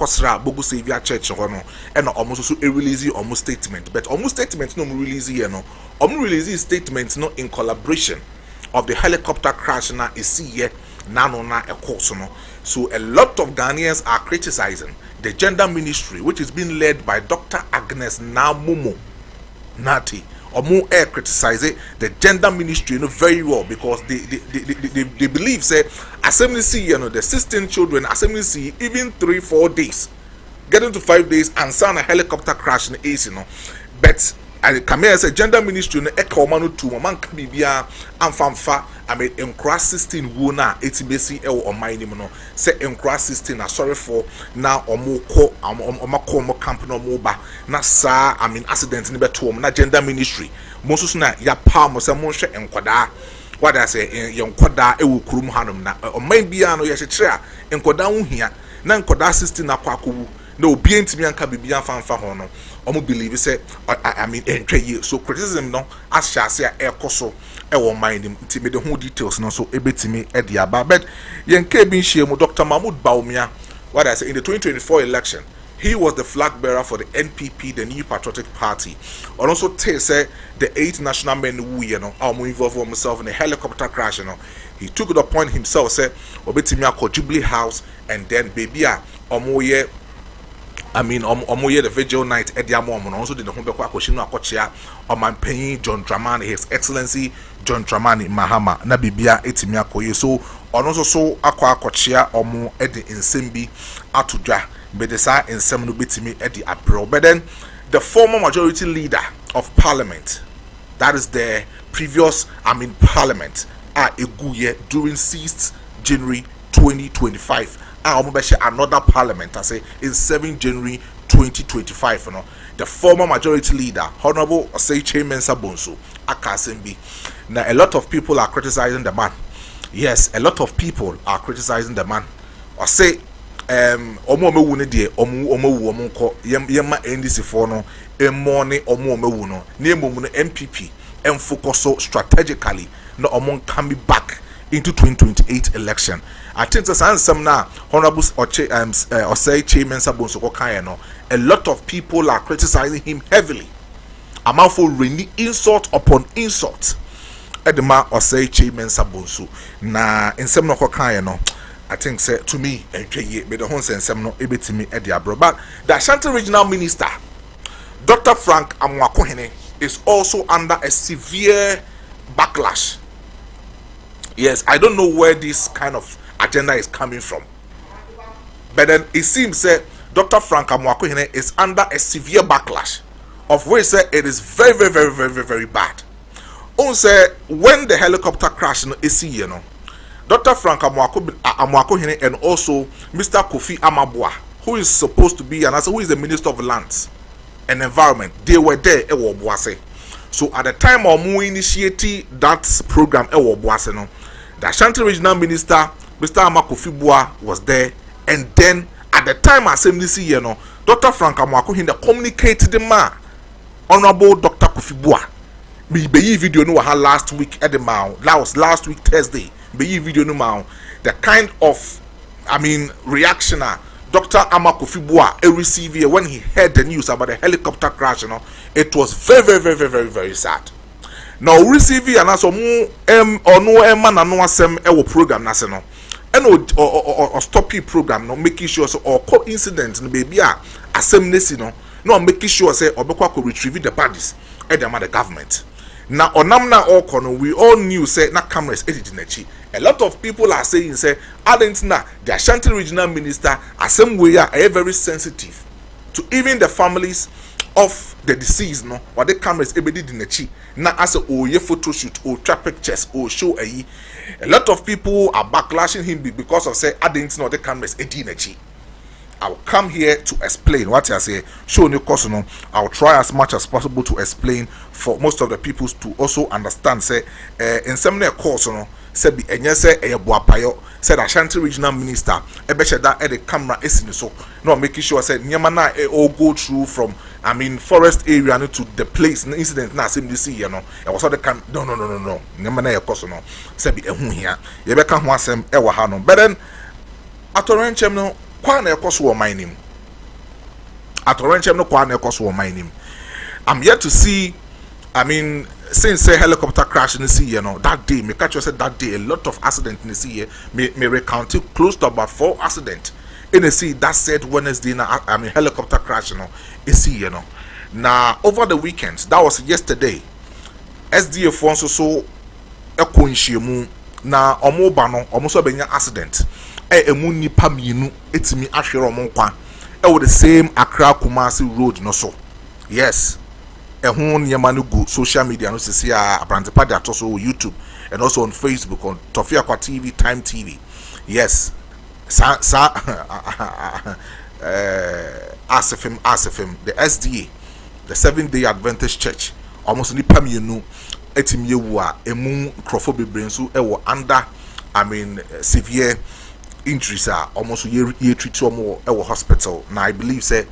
akosra Bogu Savior Church hono and almost so release almost statement, but almost statement no release here no release statement no in collaboration of the helicopter crash na isi here nano na a course no. So a lot of Ghanaians are criticizing the gender ministry, which is being led by Dr. Agnes Namumo Nati. Or more air criticize the gender ministry, very well, because they believe say assembly see the 16 children assembly see even 3-4 days, getting to 5 days and sound a helicopter crash in the AC but I come here as a gender ministry no echo manu to man can be bia amfamfa I mean in cross 16 wona etibesi e o man nim no say in cross 16 na sorry for now omo camp no mo ba na sa I mean accident ni beto na gender ministry mo so na ya pa mo say mo hwe enkoda what I say yenkoda e wo kurum hanom na man bia no ye hyekyere a enkoda ho hia na enkoda 16 akwakowu na obi entimi anka bibia fanfa ho no omo believe say I mean entwe so criticism no ahyase a ekoso e wo mind ntimi de ho details no so ebetimi e dia ba but yenka bi nhie mu Dr. Mahmoud Baumia what I say in the 2024 election he was the flag bearer for the NPP, the New Patriotic Party. And also say the 8 national men who involved themselves in a helicopter crash. He took it upon himself, say, Obetimi ako Jubilee House, and then baby omoye the vigil night at the Amon also did the home Koshino Akochia or my paying John Dramani, His Excellency John Dramani Mahama, Nabibia Etimiako. So on also so Aqua Kochia or more at the Insembi Atuja. But the side in some bitimi at the April. But then the former majority leader of parliament, that is the previous parliament, Eguye during 6th January 2025. Another parliament, I say in 7 January 2025. The former majority leader, Honorable Osei Mensa Bonsu, Akasembi. Now a lot of people are criticizing the man. Yes, a lot of people are criticizing the man. Or say omo mewu ne de omo ko yema NDC for no emone omo mewu no na emom no MPP focus strategically na omo can be back into 2028 election. I think the some na Honorable Osei Chairman Sabonso Kokan no a lot of people are criticizing him heavily. Amount for really insult upon insult. Edema Osei Chairman Sabonso na in some no Kokan no I think say to me but the whole sense no ebetimi e dia bro. But the Ashanti Regional Minister Dr. Frank Amwakohene is also under a severe backlash. Yes, I don't know where this kind of agenda is coming from, but then it seems that Dr. Frank Amwakohene is under a severe backlash, of which it is very bad. Also, when the helicopter crash in Dr. Frank Amwakohene and also Mr. Kofi Amabwa, who is supposed to be who is the Minister of Lands and Environment, they were there. So at the time of initiating that program, the Ashanti Regional Minister, Mr. Amakofi Bua, was there, and then at the time assembly Dr. Frank Amwakohene communicated the man, Honorable Dr. Kofi Bua. Be video no last week at the mouth. That was last week Thursday. Be video no the kind of reaction Dr. Amakofi Bua received when he heard the news about the helicopter crash. It was very sad. Now receive and also or no man and no asem program national and or stop program no making sure so or coincidence no baby assembly no making sure say obekwa could retrieve the bodies at the government. Now onamna all kono we all knew say na cameras editing echi. A lot of people are saying say adentina the Ashanti Regional Minister assembly are very sensitive to even the families of the deceased no or the cameras ebedi dinechi na as a photo shoot or trap pictures or show a lot of people are backlashing him because of say adentina the cameras edinechi. I will come here to explain what I say. Show new course no. I will try as much as possible to explain for most of the people to also understand. Say in some course no. Say be enyese buapayo. Said Ashanti Regional Minister. Ebeshe that the camera is in so. No making sure say nyamana all go through from forest area to the place. No incident na same this year no. I was the cam. No. Nyamana course no. Say be ehun here. Yebeka ho asem ewa ha no. But then atorenchem no. Kwana ekoso wo man nim atorenchem no kwa na ekoso ɔman I'm yet to see, I mean, since a helicopter crash in the sea, that day, me catch you said that day, a lot of accidents in the sea, me recount it close to about 4 accidents in the sea. That said Wednesday, I mean, helicopter crash, sea, Now, over the weekend, that was yesterday, SDF also so a coincidence, na omobano, almost a benya accident, emu nipa mienu, etimi ashiro monkwa, with the same Accra Kumasi road, no so. Yes. Ehun nyama no go social media no see Abrantepa dey also YouTube and also on Facebook on Tofiakwa TV, Time TV. Yes. Asifim, the SDA, the Seventh-day Adventist Church, almost nipa mienu etim yewu a emu crofo bebre nso ewo under, I mean, severe injuries are almost year treat omo ewo hospital. Now I believe say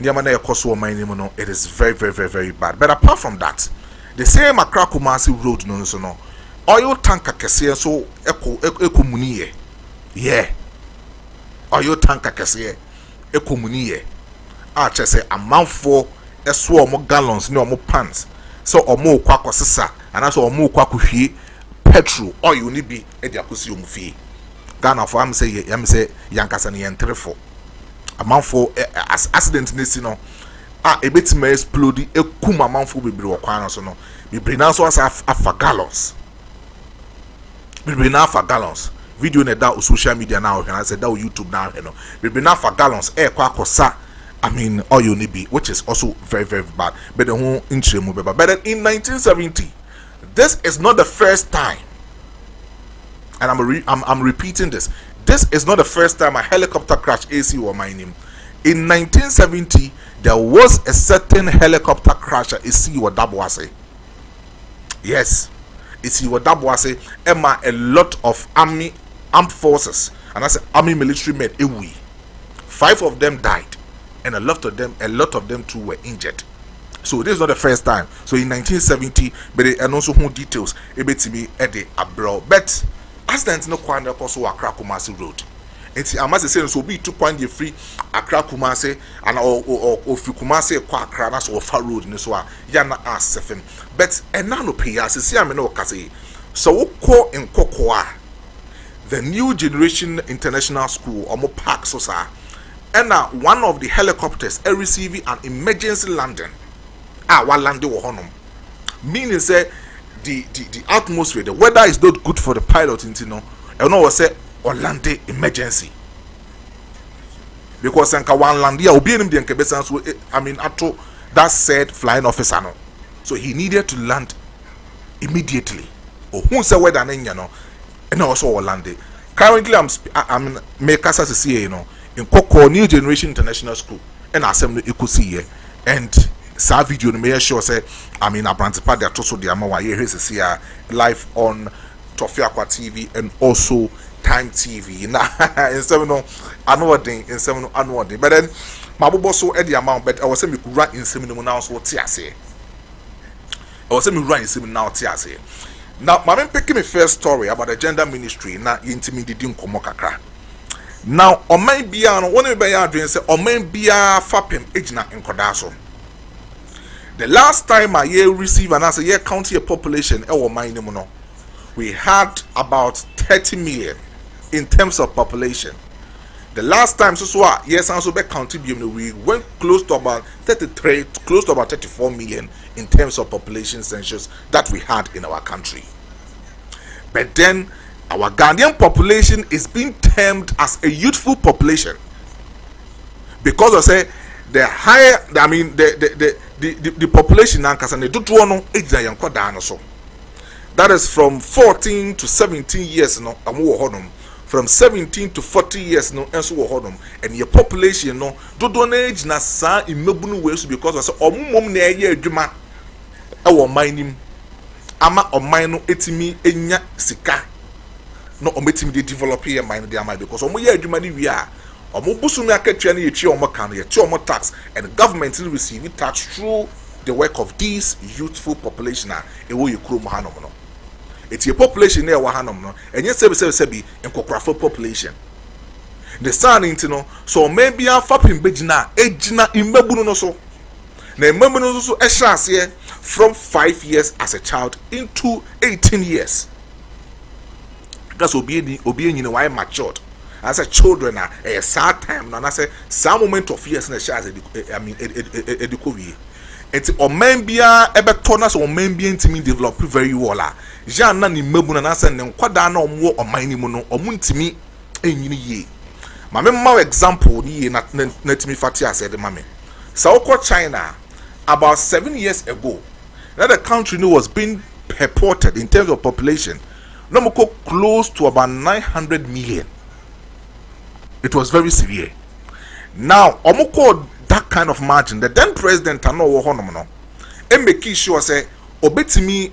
it is very, very, very, very bad. But apart from that, the same Accra Kumasi road no oil tanker kesiye so eko muniye. Yeah. Oil tanker kesiye eko muniye. Chese amanfo eswo omo gallons ni omo pants. So omo kwa kosisa and also omo kwa kuhwie petrol oil ni bi e dia kosi omo fie. Ghana for am say yankasa ni yentrefo. Amanfo accident nesi no ebetima explode ekum amanfo bebre okwan no so no bebre na so asa afa gallons bebre na afa gallons video na da social media na ohwe na say da YouTube na ohwe no bebre na afa gallons kwa akosa, I mean, oil ni bi, which is also very, very bad. But the whole inchemu beba. But then in 1970, this is not the first time, and I'm repeating this. This is not the first time a helicopter crash AC or mining. In 1970, there was a certain helicopter crash at AC or Dabwase. Yes, AC or Dabwase. Emma, a lot of armed forces, and I said army military men. 5 of them died, and a lot of them too were injured. So this is not the first time. So in 1970, but and also who details able to be at the abroad, but accident no kwanda koso Accra Kumasi road. Enti amase say so be 2 free Accra Kumasi and or fi Kumasi kwa Accra na so far road ni so a ya na asefem. But ena no pay as see am no kase. So wo ko nkoko a the New Generation International School omo park so sa. And one of the helicopters receiving an emergency landing. One landing wo honom. Meaning say the atmosphere, the weather is not good for the pilot, you know. And no say Orlando emergency. Because one land here obi enim de nkebesa so I mean ato that said flying officer no. So he needed to land immediately. Oh who say weather na nya no. And also Orlando. Currently I'm make us see you know in Koko New Generation International School and assembly ikusi here and sa video no make sure say I mean Abrantepa dey so dey amawa here is here live on Tofiakwa TV and also Time TV na in seven no anodin in seven no anodin but then mabobo so e dey amount but I was say me could run in seven no now so tiase I was say me run in seven now tiase. Now my man picking me first story about the gender ministry na intimidate nkomo kakra. Now oman bia no woni be ya adwen say oman bia fapem ejina nkoda so. The last time I receive and as a year county a population we had about 30 million in terms of population. The last time yes also be county we went close to about 33 close to about 34 million in terms of population census that we had in our country. But then our Ghanaian population is being termed as a youthful population because I say the higher I mean the population now that is from 14 to 17 years no from 17 to 40 years no and your population no do age na sa imebunu ways because I say omum na eye adwuma e wo mining ama oman no etimi enya sika no ometimi dey develop here mine dey ama because omo ye adwuma ni wi a omo busumi akatua na yechi omo kan yechi omo tax and the government will receive tax through the work of these youthful population e wo yekuro mo hanom no eti population na e wa hanom no enye sebi enkokrafo population the sun into no so maybe a fapin begina ejina imbebu no so na imbebu no so ehya from 5 years as a child into 18 years because obi nyine why matured as a children a sad time na say some moment of years na share I mean edukowie enti oman bia ebeto na so oman bia ntimi develop very well ja na ni mabu na say ne nkwada na omwo oman ni mu no omuntimi enyini ye mame ma example ni ye na timi fati ase de mame South China about 7 years ago that the country was being purported in terms of population no close to about 900 million. It was very severe. Now omoko that kind of margin the then president ano wo honom no e make sure say obetimi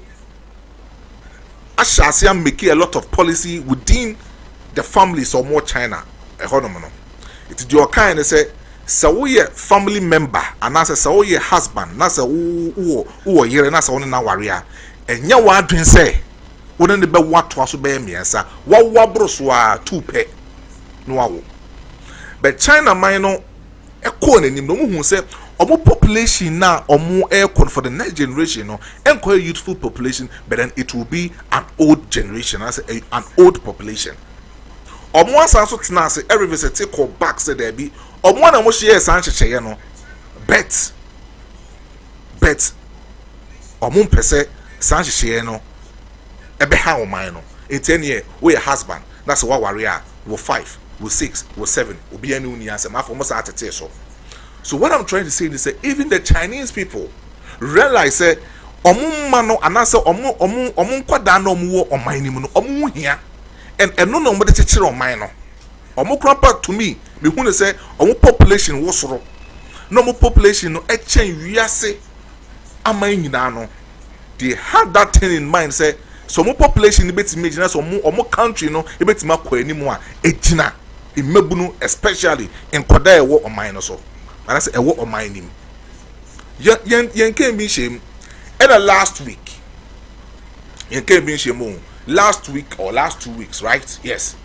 ashase am make a lot of policy within the families of more China e honom no it is your kind say we family member and as a we husband na say wo yere na say won na ware enya wa adwen say won ne be wato aso be miensa wa broso a tupe no awo but China man no ekọ nanim no mu hu say omo population na omo ekọ for the next generation no enko youthful population but then it will be an old generation as an old population omo asanso tena ase every visit call back say there be omo na mo share san checheye no bet omo mpese san checheye no ebe ha o man no in 10 year we a husband that's what warrior wo 5 wo 6 wo 7 obi anu ni answer ma for mo sa atete so what I'm trying to say is that even the Chinese people realize say omo ma no anase omo kwada na omo wo oman ni mu no omo hia and no mo de chechire oman no omo krapa to me hu say omo population wo soro no mo population no e chen wiase aman nyina no they had that thing in mind say so mo population beti imagine so omo country no e beti makwa animu a ejina imebunu especially in koda ewo oman no so and I say ewo oman nim yen can be shame and last week yen can be shame last week or last 2 weeks right yes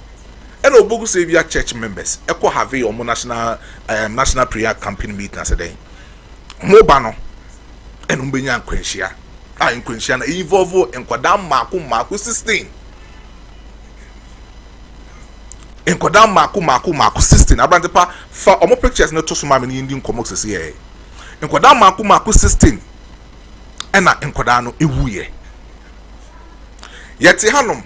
and Obogu Savior church members eko have your national prayer campaign meeting as a day mo ba no and umbenya nkwanhia nkwanhia na involve enkwada mako 16 enkwada mako 16 abrantepa fa omo pictures na to so ma me ndi nkomo sese ye enkwada mako 16 ena enkwada no ewuye yeti hanom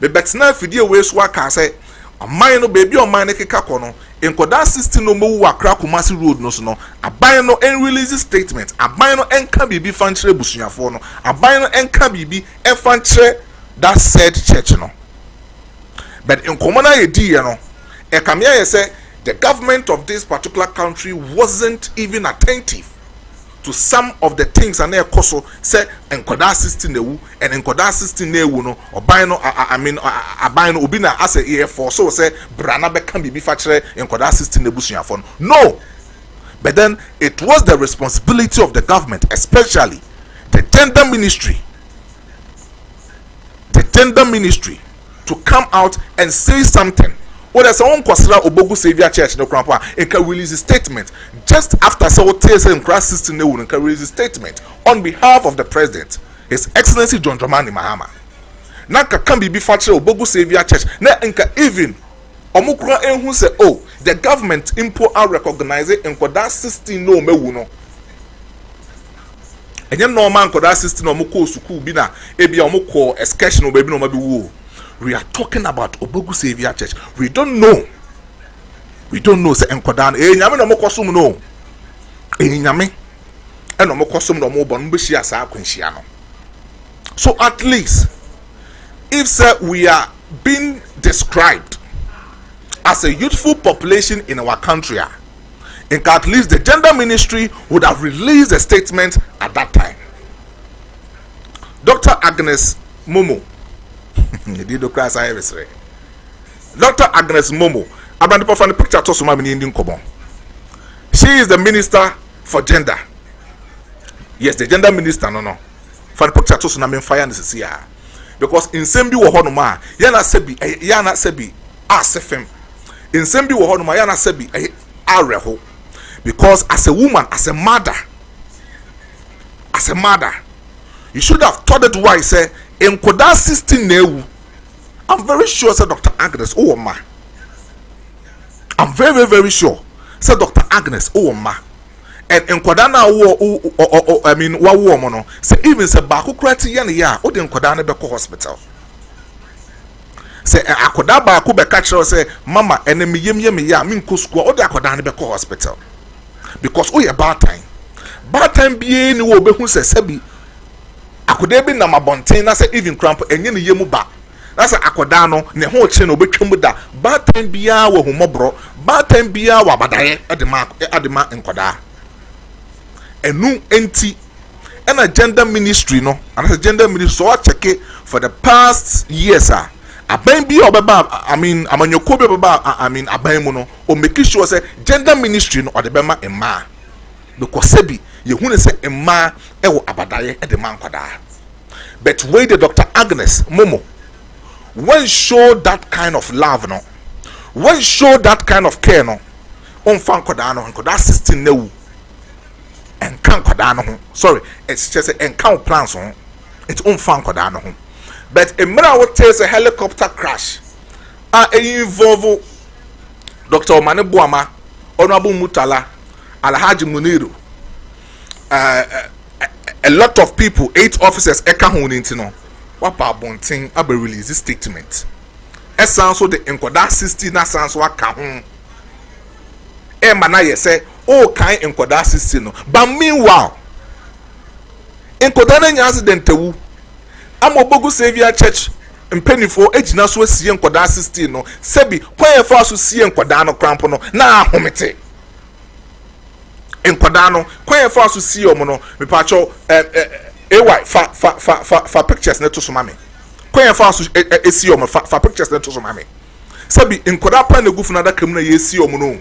be betna fidie we so aka say aman no baby oman ne keka ko no enkwada 16 no mowu akra Kumasi road no so no aban no en release statement aban no enka bibi fanchire busuafo no aban no enka bibi e fanchire that said church no but in common idea no e kamia ye say the government of this particular country wasn't even attentive to some of the things and ekoso say enkoda 16 ewu and enkoda 16 ewu no oban no I mean aban no obi na as a for so say brana be can be facture enkoda 16 ebusuafo no but then it was the responsibility of the government, especially the gender ministry to come out and say something. Well, there's someone consider Obogu Savior Church no grandpa and can release a statement just after so TSM Christ system they will release a statement on behalf of the president, His Excellency John Dramani Mahama. Naka can be facture Obogu Savior Church na inka even omukura enhu say oh the government impo are recognizing enkoda system no mewu no. Enye no man enkoda system no omukọ school bi na ebia omukọ excursion no baby no mabi wo. We are talking about Obogu Savior Church. We don't know say enkoda nyame no mokosum no nyame eno mokosum no mo bon beshi asa akwanhia no. So at least if we are being described as a youthful population in our country, at least the gender ministry would have released a statement at that time. Dr. Agnes Momo Dr. Agnes Momo, she is the minister for gender. Yes, the gender minister, no. Because in Sembi Wahonoma, Yana Sebi, Asefem, in sembi wo ho no ya na sebi areho, because as a woman, as a mother, you should have thought it why say in koda 16 newu. I'm very sure say Dr. Agnes Owoma. I'm very very sure say Dr. Agnes Owoma. And in Kodana I mean wa wo no say even say baako krati ya ne ya o de Kodana be hospital. Say akoda baako be catch say mama ene me yem ya me nko school o de Kodana be hospital. Because o ye bad time bi ni wo be hu say sabi akoda bi na mabonten na say even cramp enye ne yemu ba. That's akoda no ne ho che no betwam da bad time bia wo humobro bad time bia wa badaye adema nkoda enu enti and a gender ministry no and a gender ministry so check it for the past years aban bi obeba I mean amanyoko be beba I mean aban mu no o make sure say gender ministry no odebema emma because sebi ye hu ne say emma e wo abadaye edema nkoda but where the Dr. Agnes Momo when show that kind of love no when show that kind of care no on fan koda no nkoda 16 newu and can't koda no sorry it's just and count plans on it's on fan koda no but a mirror what tells a helicopter crash involve Dr. Omane Buama, Honorable Mutala, Alhaji Muniru, a lot of people, 8 officers ekahun intino wapa bonting abe release this statement esanso de enkoda 60 na sanso aka ho e mana ye say o kan enkoda 60 no but meanwhile enkoda na nya accident wu amobogu Savior Church mpenifo ejina so asie enkoda 60 no sebi kwan fa so sie enkoda no krampo no na ahomete enkoda no kwan fa so sie omo no mepacho ay fa pictures na to so mame kwan fa so esi omo fa pictures na to so mame sebi enkoda pa na gufu na da kam na yesi omo no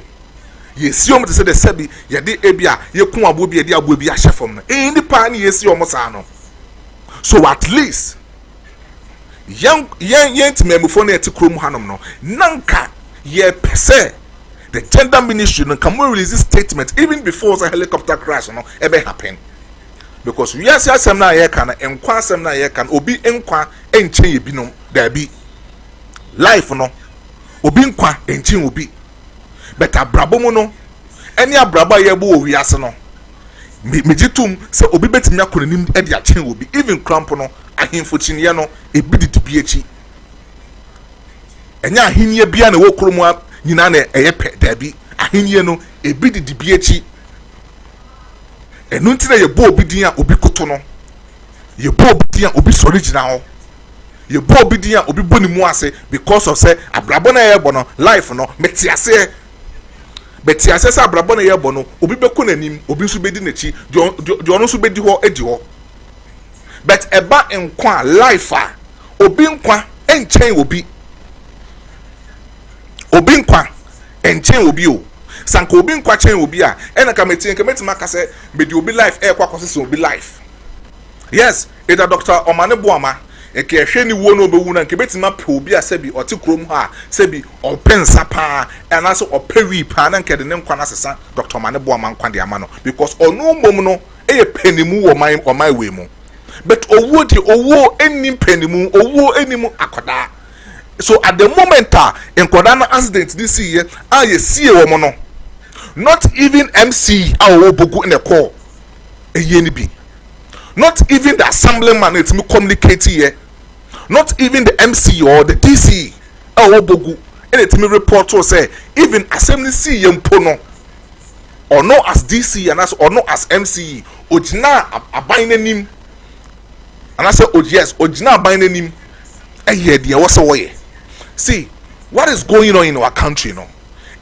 yesi omo te se de sebi ye de ebia ye kun abo bi ye de abo bi a hyefom no ni pa na yesi omo sa no so at least yen timemufo na eti krom hanom no nanka ye pese the gender ministry no can we release this statement even before the helicopter crash no ever happen because we are asem na ye kan enkwa asem na ye kan obi enkwa enchen ye binom da bi life no obi nkwa enchen obi but abrabo mu no eni abrabo ye bo owi ase no mejitum se obi betimi akonanim e de achen obi even cramp no ahemfo chinye no ebi didibie echi enya ahenie bia na wokromu nyina na eye pe dabi ahenie no ebi didibie echi enu ntina ye bo obi din a obi koto no ye bo obi din a obi original ye bo obi din a obi boni mu ase because of say abrabo na ye bo no life no metiase betiase say abrabo na ye bo no obi beko nanim obi nso bedi nachi de ono nso bedi ho edi ho but eba nkwa life a obi nkwa enchen obi nkwa enchen obi o sanka obi nkwa chen obi a ena kameti maka say medi obi life e kwa kwose obi life yes eda Dr. Omane Buama eke ehwe ni wo no obewu na nkebeti ma pe obi a sebi oti krom ha sebi opensa pa ena so opewi pa na nkede ne nkwa na sesa Dr. Omane Buama nkwa de ama no because onu mom no eye penimu wo my we mu but owo enim penimu owo enim akoda so at the moment enkoda na accident this year ye see wo mo no not even MC awo bogu in the call eyeni bi not even the assemblyman it me communicate here not even the MC or the DC awo bogu and it me report to say even assembly C yempo no or no as DC and as or no as MC ojina aban nanim and I say oh yes ojina aban nanim eye de wo se wo ye see what is going on in our country no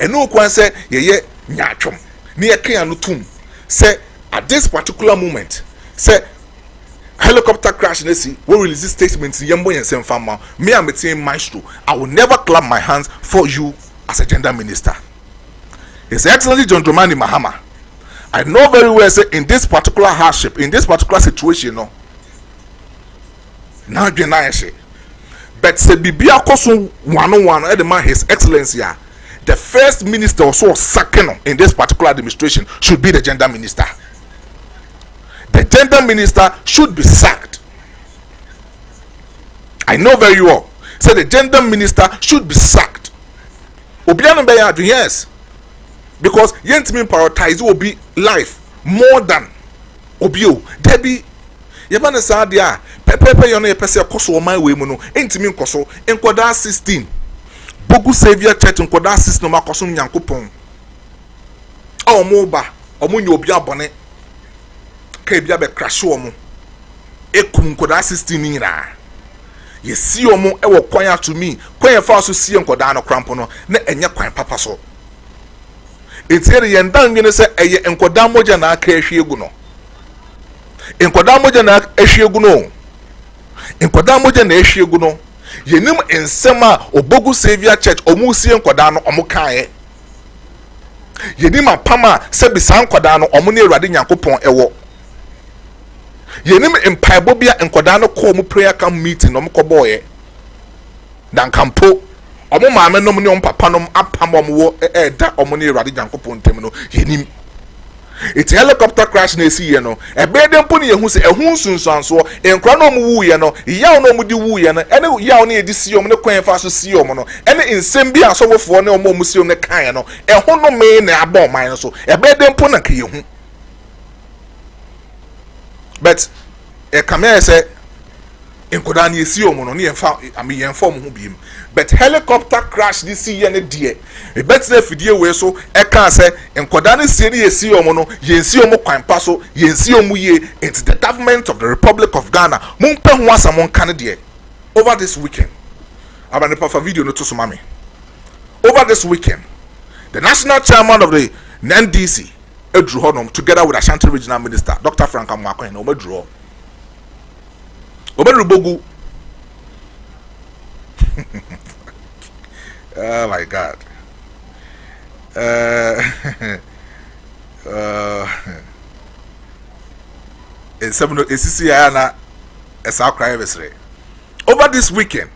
and no kwan say ye nyatwom ne ye kan no tum say at this particular moment say helicopter crash na see we release this statement yembo yensem fama me am meeting Maestro I will never clap my hands for you as a gender minister. His Excellency John Dramani Mahama, I know very well say in this particular hardship, in this particular situation, no. Now you say, but say bibia koso one e the man His Excellency the first minister also second in this particular administration should be the gender minister. The gender minister should be sacked. I know very well. So the gender minister should be sacked. Obiano Bayadu, yes. Because yentimi prioritize will be life more than Obio. Debbie, Yabana Sadia, Pepe Yone Pesa Koso my way mono, Entimi Koso, Enkoda 16. Bogu Savior Church Enkoda 16 no Makosum Yankupon. Oh Moba, Omunyo Obia Bonnet. Kebia be crash omo. Ekum Enkoda 16 nina. Ye see omo ewo kwanya to me. Kwanya fa so see Enkoda no crampo no, na enye kwan papa so. Etiere yendan nwene se eye Enkoda moja na aka ehwiegu no. Enkoda moja na ehwiegu no. Enkoda moja na ehwiegu no. Yenim ensem a Obogu Savior Church omu sie Enkoda no omu kae. Yenim apama se bisa Enkoda no omu ne Awurade Nyankopon ewo. Yenim empaibo bia Enkoda no ko mu prayer camp meeting no mkoboye. Dan kampo omo maame nom ne papa nom apam omo da omo ne Awurade Nyankopon tem no yenim. It's helicopter crash na esi ye no ebe de mpo ne yehu se ehun sunsuanso enkra no mu wu ye no yaw no mu di wu ye no ene yaw ne edi si omo ne kwan fa so si omo no ene nsem bi asowofo ne omo mu si omo ne kan no ehun no me na aba man no so ebe de mpo na ka yehu. But come say Enkoda na esi omo no ne yemfa ami yemfa omo hu biem. But helicopter crash this year ne die e betina fidie we so e kan say Enkoda na sie ne esi omo no yensi omo kwan pa so yensi omo ye. It's the government of the Republic of Ghana mumpe ho asamo kan de over this weekend. Abane pa video no to so mame. Over this weekend the national chairman of the NDC Edru Honom together with Ashanti Regional Minister Dr. Frank Amwako and Omedru Bogu. Oh my God. Over this weekend,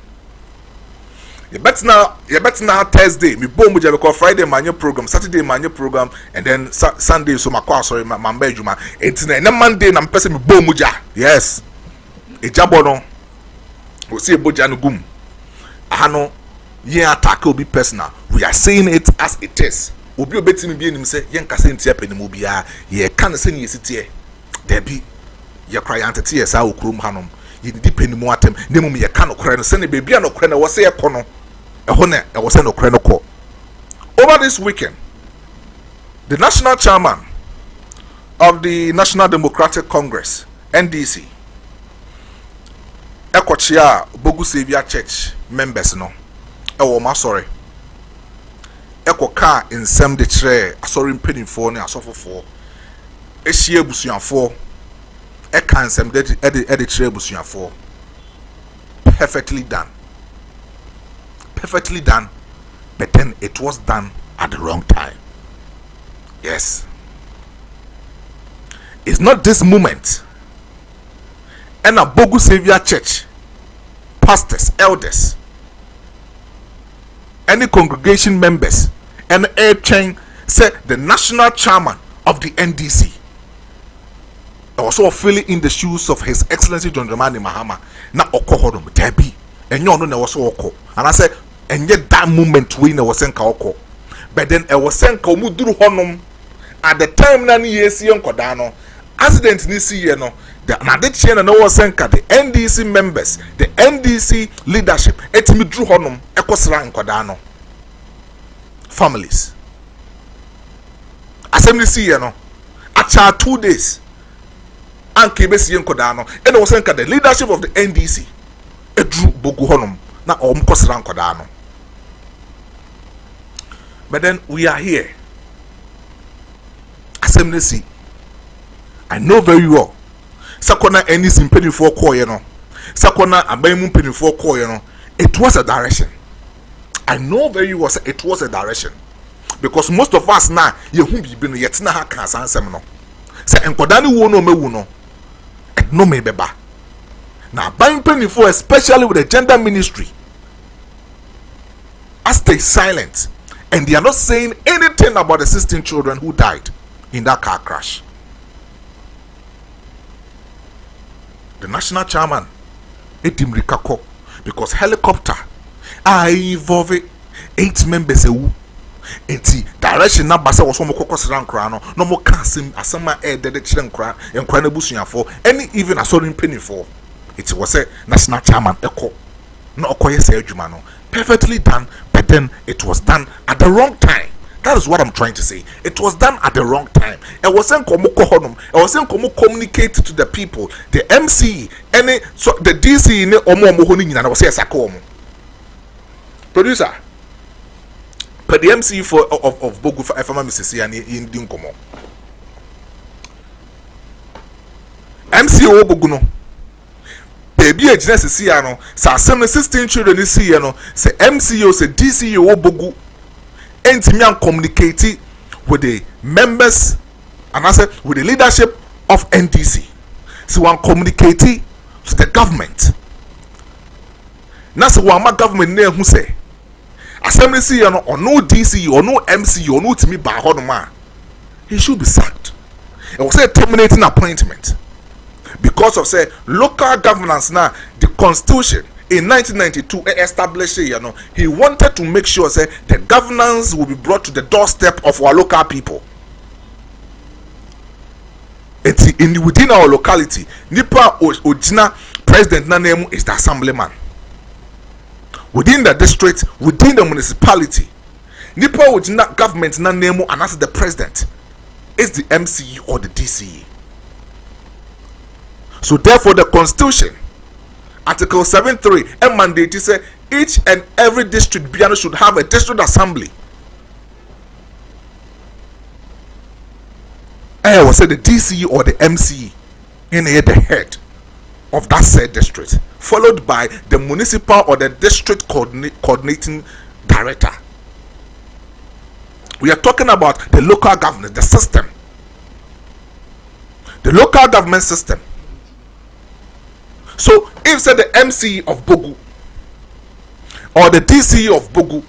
you bet now Thursday, me boom because Friday my new program, Saturday my new program, and then Sunday so my car sorry my bedroom. It's na Monday na person me boom muja. Yes. E jabono. We see a boja no gum. Ahano ye attack will be personal. We are saying it as it is. Obi obeti me bi enim say yen kase ntia penimu bia ye kan se ne yesitie. There be ye cry antete yes a okrum hanom. Ye di penimu atem. Nemum ye kan okre no se ne bebia no okre na wo se ye kono. Eho ne e wo se no okre no ko. Over this weekend, the national chairman of the National Democratic Congress, NDC, Ekochia Bogu Savior Church members no ewo ma sorry ekoka nsem de kire asori mpenimfo ne asofofo ehie busuanfo eka nsem de kire busuanfo perfectly done, but then it was done at the wrong time. Yes, it's not this moment. And a Bogu Savior Church, pastors, elders, any congregation members, and air chain said the national chairman of the NDC, also filling in the shoes of His Excellency John Dramani Mahama, na okohodum Debbie, and you know was oko. And I said, and yet that moment we was senka oko, but then I was senka muduru honum at the time nani yesi yonkodano accident nisi yeno. Now that chain no was senka the NDC members, the NDC leadership, etimi drew honum ekosra nkodano families. Assembly see no acha 2 days. Anke besi nkodano and was senka the leadership of the NDC edru bogu honum na omkosra nkodano. But then we are here. Assembly see. I know very well. Sakona any simpeni for koye no. Sakona abayimu peni for koye no. It was a direction. I know very well it was a direction. Because most of us now ye hu bi no yet na ha kan sansem no. Say enkoda ni wo no mewu no. Et no me beba. Na abayimu peni for especially with the gender ministry. As they silent And they are not saying anything about the 16 children who died in that car crash. The national chairman, Edim Rikako, because helicopter, I involve 8 members. Enti direction na basa was one kokosran kra no no mo kasim asama e de chire nkra nkra na busuafo any even asorin penifo. It was a national chairman eko no okoye say adwuma no perfectly done, but then it was done at the wrong time. That is what I'm trying to say. It was done at the wrong time. It wasn't communicate to the people. The MC, any so the DC ne omo honi nyina na was say sako omo. Producer, but the MC of Bogu for FMA Mississippi and in Dinkomo. MC o Bogu no. Baby a Genesis no, sa 16 children is here no, say MCO say DCO Bogu. And communicate with the members and I said with the leadership of NDC. So one communicate to the government. Now so one government name who say assembly see or no DC or no MC or no Timmy Bahodoma. He should be sacked. It was a terminating appointment because of say local governance now the constitution. In 1992, established, he wanted to make sure say the governance will be brought to the doorstep of our local people. Within our locality, Nipa Ojina president na name is the assemblyman. Within the district, within the municipality, Nipa Ojina government na name and as the president is the MCE or the DCE. So therefore, the constitution. Article 7.3 and mandate say each and every district should have a district assembly. I will say the DCE or the MCE in the head of that said district, followed by the municipal or the district coordinating director. We are talking about the local government, the system, the local government system. So, if say the MC of Bogu or the DC of Bogu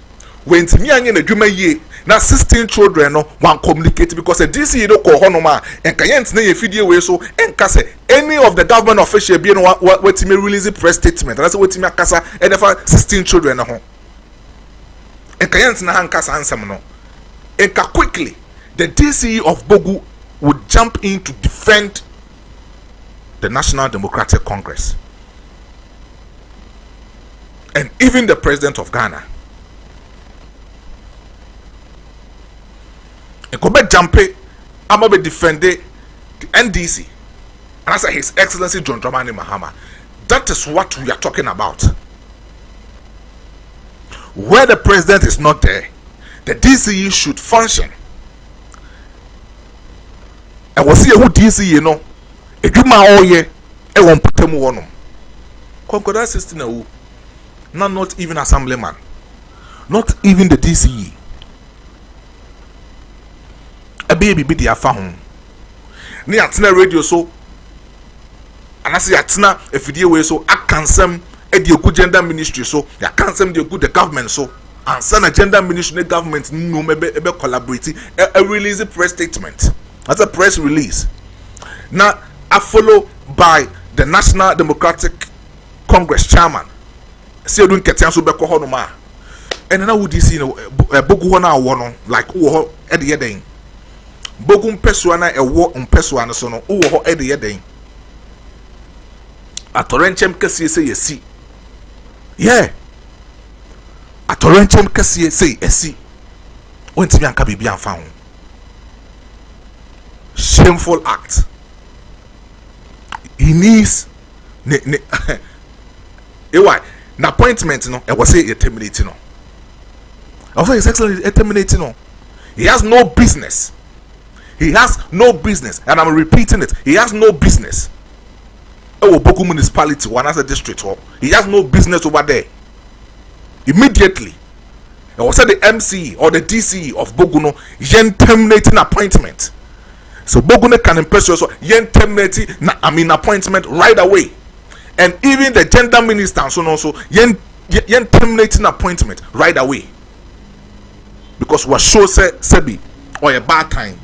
when to me and the ye now 16 children no one communicate because the DC no call honoma and kayent na ye video way so and kase any of the government official be no what me release a press statement and that's what me akasa and for 16 children no ho and kayent na hankasa ansem no and quickly the DC of Bogu would jump in to defend the National Democratic Congress and even the president of Ghana. And Kobe Jampe, I'm going to defend the NDC. And I say His Excellency John Dramani Mahama. That is what we are talking about. Where the president is not there, the DCE should function. And we'll see who DCE if you ma all ye, I won't put them on. Concordat system, not even assemblyman, not even the DCE. A baby be the found. Ni atina radio so, and I say atina a video way so I can some the good gender ministry so I can some the good the government so and send a gender ministry government no maybe collaborating a release a press statement as a press release. Now I follow by the National Democratic Congress chairman. See doing Ketian so beko honoma. And now would you see Bogu na wono like wo e de yeden. Bogu mpesua na ewo mpesua no so no wo e de yeden. Atorenchem kese say yesi. Yeah. Atorenchem kese say yesi. Wontimi anka bibi anfa ho. Shameful act. He needs why an appointment I was say terminating no. I was say His Excellency terminating no. He has no business. He has no business, and I'm repeating it. He has no business. Bogu municipality, one as a district, he has no business over there. Immediately, I was say the MC or the DC of Bogu no yen terminating appointment. So Bogu can impress you so yen terminating appointment right away. And even the gender minister and so on also yen terminating appointment right away. because what show say sebi or a bad time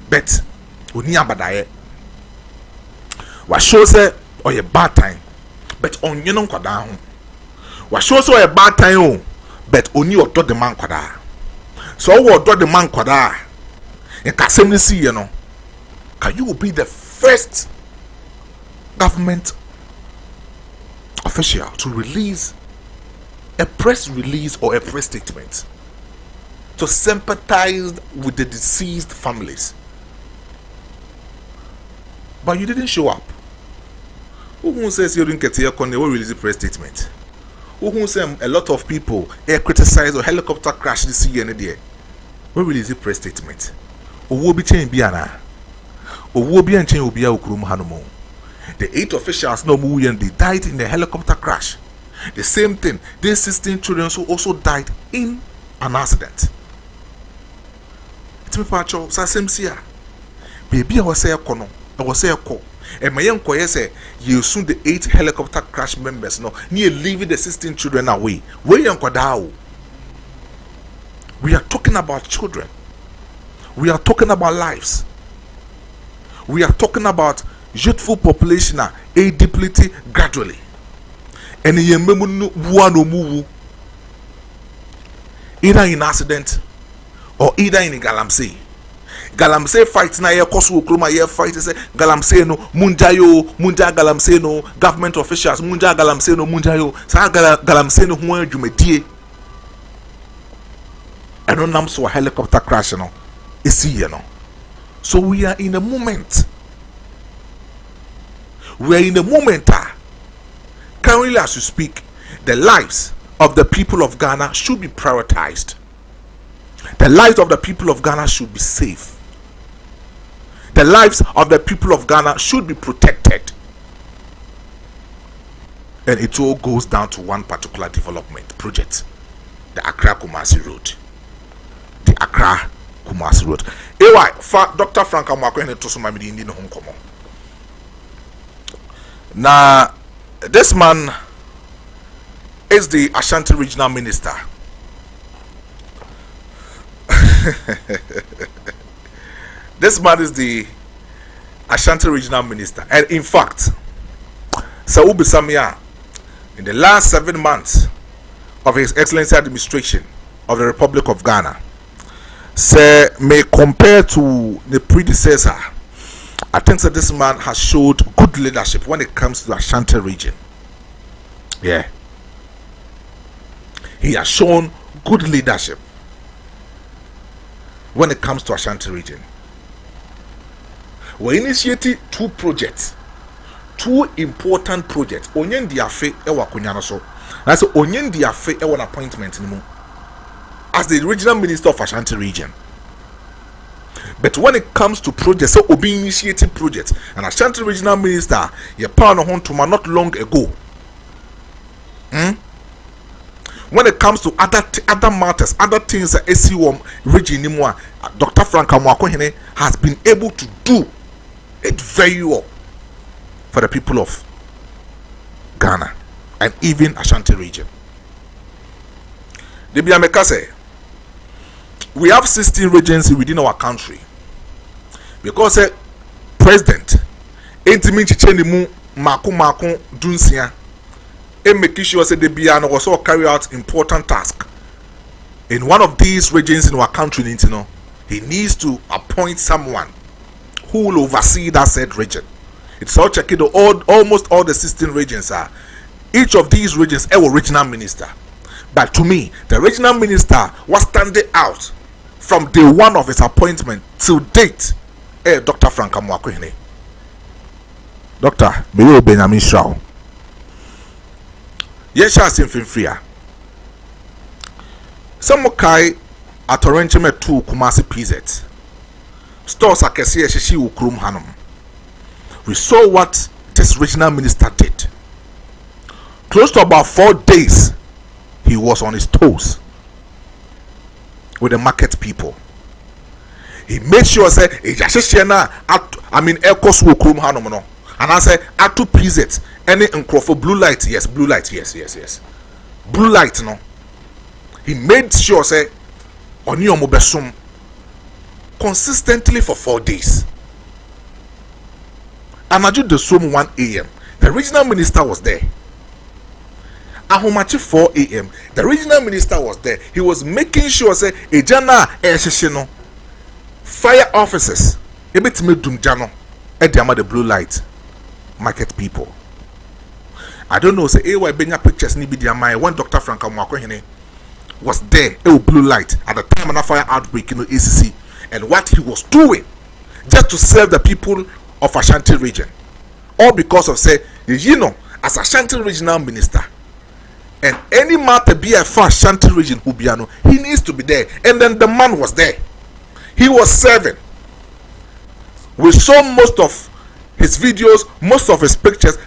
but oni abadaye what show say or a bad time but on you no kwada ho what show say or a bad time o but oni odo the man kwada so what odo the man kwada in kasem ni see you know can you be the first government official to release a press release or a press statement to sympathize with the deceased families, but you didn't show up. Who says you didn't get here? Can you release a press statement? Who says a lot of people criticize or helicopter crash this year and there? We release a press statement. Or will be changed biana. Or will be unchanged will be a ukrum hanumo. The 8 officials no move and they died in the helicopter crash. The same thing, these 16 children who also died in an accident. It's me pacho sasemsia. Baby I was say kono, I was say ko. And my young koye say you soon the 8 helicopter crash members no near leaving the 16 children away. Where young kodao? We are talking about children. We are talking about lives. We are talking about youthful population are depleting gradually. And either in accident or either in Galamsey. Galamsey fight na ye kosu okroma ye fight say Galamsey no munjayo munja Galamsey no government officials munja Galamsey no munjayo sa Galamsey no ho adwumadie. And on nam so a helicopter crash no isi ye no. So we are in a moment. We are in a moment. Currently, as we speak, the lives of the people of Ghana should be prioritized. The lives of the people of Ghana should be safe. The lives of the people of Ghana should be protected. And it all goes down to one particular development project, the Accra Kumasi Road. The Accra Kumasi Road. Ewa, Dr. Frank Amwako and Tosuma Midi in Hong Kong. Now, this man is the Ashanti Regional Minister. This man is the Ashanti Regional Minister. And in fact, Saubi Samia, in the last 7 months of His Excellency administration of the Republic of Ghana, say may compare to the predecessor. I think that this man has showed good leadership when it comes to the Ashanti region. Yeah. He has shown good leadership when it comes to Ashanti region. We initiated 2 projects. 2 important projects. Onyen diafe ewa kunyano so. That's onyen diafe ewa appointment nimu as the regional minister of Ashanti region. But when it comes to projects, so Obi initiated projects, and Ashanti regional minister, ye pound on to not long ago. When it comes to other matters, other things that SC1 region Dr. Frank Amwako has been able to do it very well for the people of Ghana and even Ashanti region. We have 16 regions within our country because president entiminchi chenimu maku dunsia making sure say the Biano also carry out important task in one of these regions in our country. He needs to appoint someone who will oversee that said region. It's all checked. Almost all the 16 regions are. Each of these regions a regional minister. But to me, the regional minister was standing out from day one of his appointment till date. Dr. Frank Amwako. Doctor, may you Benjamin Shaw. Yes, I see free. Some kai at arrangement 2 Kumasi PZ. Stores are she ukrum hanum. We saw what this regional minister did. Close to about 4 days, he was on his toes with the market people. He made sure say Elkos ukrum hanum no. And I say atu PZ any for blue light, yes, blue light, yes. Blue light no. He made sure say oni omo besom consistently for 4 days. Anaju the som 1 a.m. The regional minister was there. Ahomachi 4 a.m. The regional minister was there. He was making sure say ejana ehyehyeno fire officers ebetime dumjano ediama the blue light market people. I don't know say AY benya pictures ni bi diama when Dr. Frank Amwakohene was there blue light at the time of the fire outbreak in the ACC, and what he was doing just to serve the people of Ashanti region, all because of say as Ashanti regional minister, and any matter be a for Ashanti region Ubiano, he needs to be there. And then the man was there, he was serving. We saw most of his videos, most of his pictures,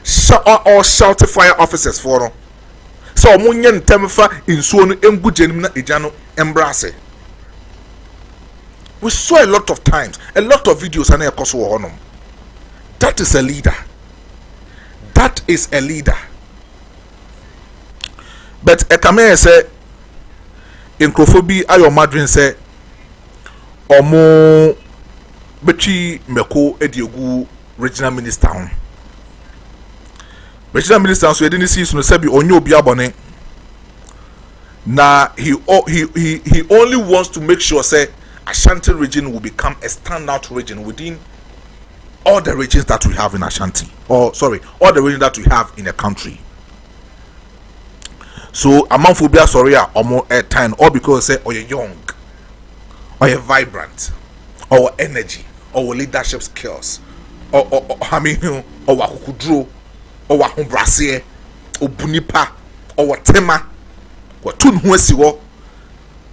all shouting fire officers for him. So munyen temfa insuonu engujenim na ejano embrace. We saw a lot of times, a lot of videos and honum. That is a leader. That is a leader. But Ekame say in Krofobi ayo madrin say omo bechi meko ediogu regional minister. Regional minister so didn't see so sebi onyo obi abone. Na he only wants to make sure say Ashanti region will become a standout region within all the regions that we have in Ashanti, or sorry, all the regions that we have in the country. So among phobia sorry omo time, all because say or you're young, or you're vibrant, or energy, or leadership skills, or I mean or wakukudro, or wahumbrasier, or bunipa, or watema, or tunhuesiwo,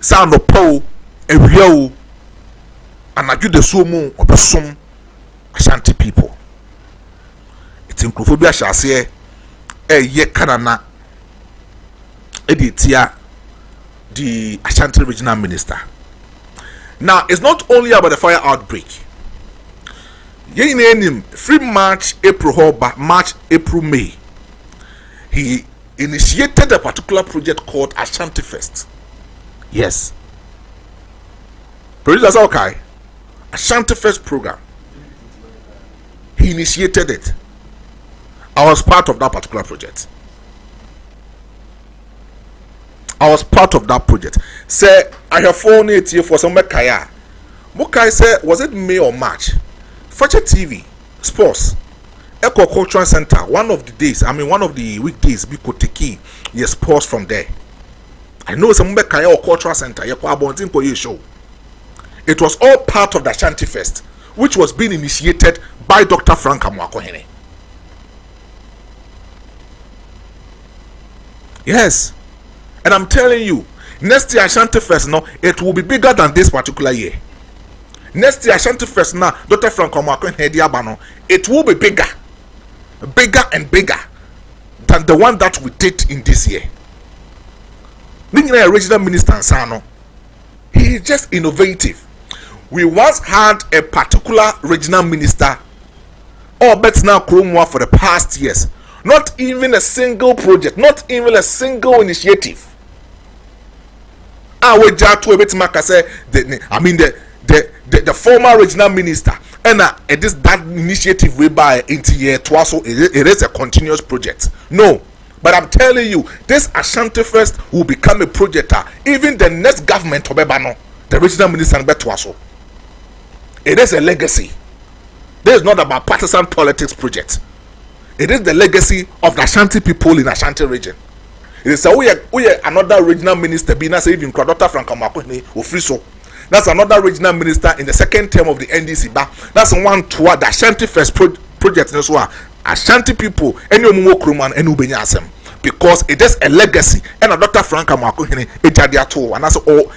sound of po, a real, and I do the sumo or the sum Ashanti people. It's in Krophobia shall say a ye kanana editia the Ashanti regional minister. Now it's not only about the fire outbreak. Ye name him free March, April, May. He initiated a particular project called Ashanti Fest. Yes. Producers okay. Ashanti Fest program. He initiated it. I was part of that particular project. Say I have phone it here for some Mekaya. Mukai said, was it May or March? Future TV, sports, Eco Cultural Center, one of the weekdays, we could take your sports from there. I know some Mekaya or Cultural Center, show. It was all part of the Ashanti Fest, which was being initiated by Dr. Frank Amwakohene. Yes. And I'm telling you, next year Ashanti Fest, no, it will be bigger than this particular year. Next year Ashanti Fest, now, Dr. Frank Amwakohene, it will be bigger and bigger than the one that we did in this year. Being a regional minister, Sano, he is just innovative. We once had a particular regional minister, or better now Kromwa for the past years. Not even a single project, not even a single initiative. The former regional minister, and that initiative whereby into year twaso it is a continuous project. No, but I'm telling you, this Ashanti Fest will become a project. Even the next government, the regional minister, Betwaso. It is a legacy. This is not about partisan politics project. It is the legacy of the Ashanti people in Ashanti region. It is we are another regional minister being as even Dr. Frank Amwakohene Ofriso. That's another regional minister in the second term of the NDC. That's one toward the Ashanti First project. Ashanti people, any Kruman and Ubenyasem, because it is a legacy. And Dr. Frank Amwakohene Ejadiato, and that's all.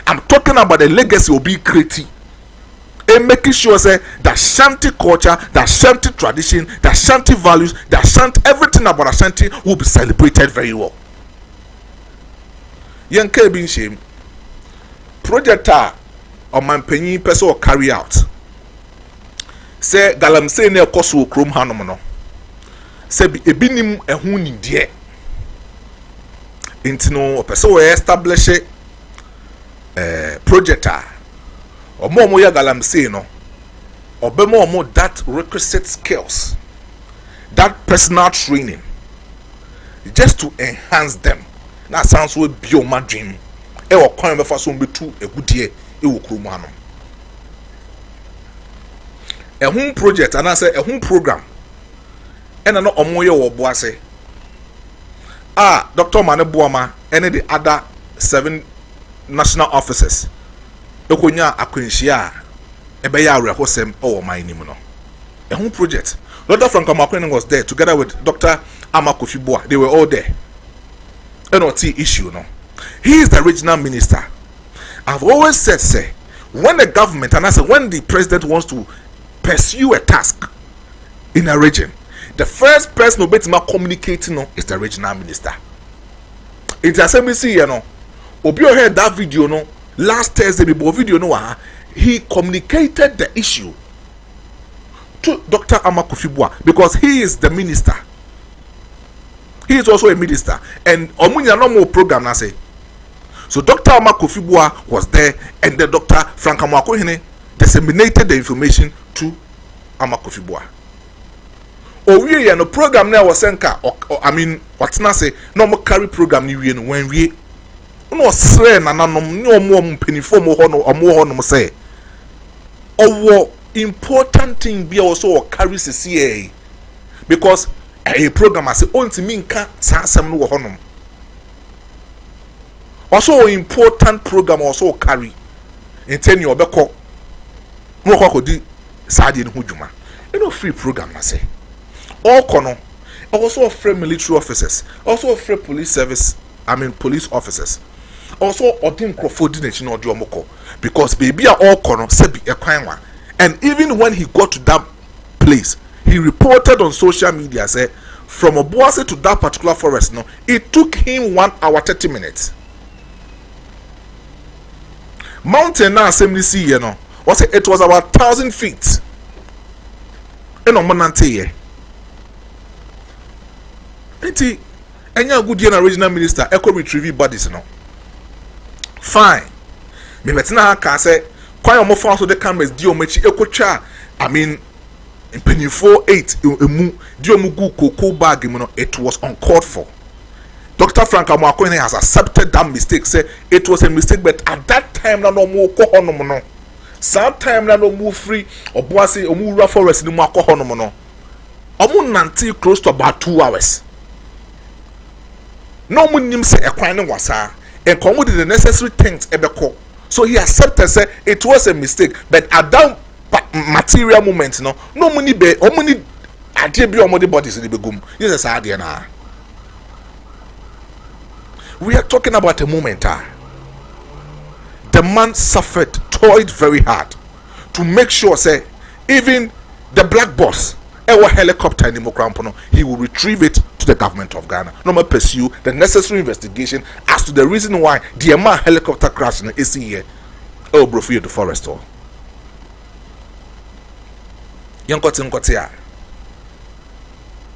I'm talking about the legacy of being creative. And making sure say the Ashanti culture, the Ashanti tradition, the Ashanti values, the Ashanti everything about Ashanti will be celebrated very well. Yanke bin shame project or man penny person or carry out. Say galamsey ne koso krom hanom no. Say ebinim ehun ni de. Intino person we establish projector omo ya galamsey no obemo omo that requisite skills, that personal training, just to enhance them. That sounds so bio my dream. E wo kwan be fa so mbetu egudie e wo krom hanom. A home project and I say a home program. And I know omoye wo boase. Dr. Manebuama and the other 7 national officers. Ekonya akwenhia ebeya arehosem o man nim no. A home project. Dr. Frank Amakwen was there together with Dr. Amakofibua. They were all there. NOT issue no. He is the regional minister. I've always said, say, when the government and I say when the president wants to pursue a task in a region, the first person who better communicating no is the regional minister. It's assembly see you know. Obi heard that video no last Thursday before video no he communicated the issue to Dr. Amakofibua because he is the minister. He is also a minister and omunya no more program na say. So Dr. Amakofibua was there and the Dr. Frank Amakofibua disseminated the information to Amakofibua. We no program now was senka I mean what's na say no more carry program ni we no when we no sre na nanom no mo mpanifo mo ho no omo ho no say owo important thing be also carry CCA because a program as ontimi nka sansam no ho no also important program also carry intend your beko no ko di sade no hujuma free program na say all kono also free military officers, also free police service, police officers, also odin crofodi na chino odi because baby are all kono sebi ekwanwa. And even when he got to that place, he reported on social media say from Obuasi to that particular forest no it took him 1 hour 30 minutes. Mountain na assembly see you know was it was about 1,000 feet in omonante ye enti enya good year na regional minister eco retrieve bodies no fine me betina ha ka say kwan omo fa so the cameras di omachi ekotwa in penny 48 emu di omu gu koko bag mu no it was uncalled for. Dr. Frank Amakwen has accepted that mistake, say it was a mistake, but at that time na no more ko honom no. Some time na no move free Obuasi omu forest ni mo ko honom no. Omu nanti close to about 2 hours. No mu nim say ekwan ne wasa. And come with the necessary things ebeko. So he accepted say it was a mistake, but at that material moment no mu ni be omu ni ade bi omo de bodies ni begum. Yes is ade na. We are talking about a moment. The man suffered, toiled very hard to make sure, say, even the black boss, our helicopter in the he will retrieve it to the government of Ghana. No more pursue the necessary investigation as to the reason why the man helicopter crashed in the AC here. Oh, bro, for you the forest all. Young Kotia.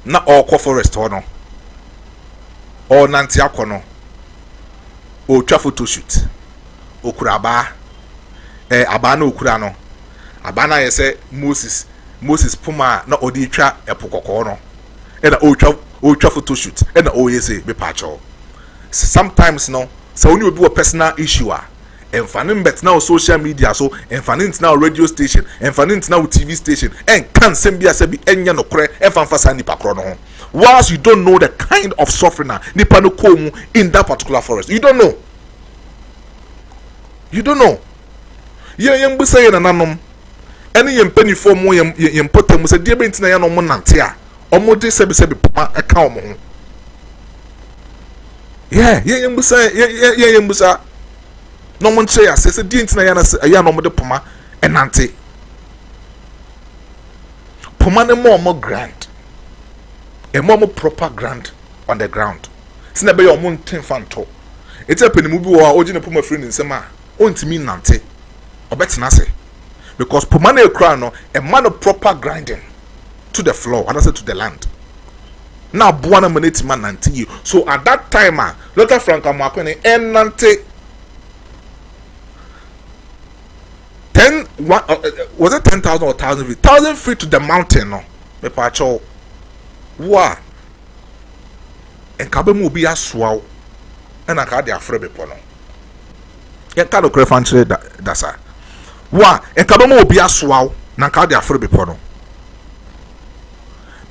Not all forest or no. Or Nantiako no. O twa photo shoot okuraba abana okura no abana yese Moses puma na odi twa epokoko no na o twa photo shoot na o yese be pacho sometimes no so when you do a personal issue enfanin bet now social media so enfanin now radio station enfanin now TV station and can sembia se bi enya no kore enfanfasa nipa kro no whilst you don't know the kind of suffering nipa no komu in that particular forest. You don't know. You don't know. Yen busa yen nanom ene yen penifo mo yen potem se die bentina yen no mo nante a omo de sebi poma eka omo ho. Yen busa no mo nche ya se die ntina yen no mo de poma enante poma ne mo grand a more proper ground on the ground. Since be your mountain fanto. It's a penny movie or original puma friend in Sema. Ontimi nante. Or better na say. Because Pumane Crano, a man of proper grinding to the floor, and I said to the land. Now Buana Maneti man nante you. So at that time, Lotta Frank Amakweni and nante. was it 10,000 or 1,000 feet? 1,000 feet to the mountain, no. Me pacho. Wa. En kabe mu bi aswa. En aka de afre be pono. En ka do kre fanchire da sa. Wa, en kabe mu bi aswa na aka de afre be pono.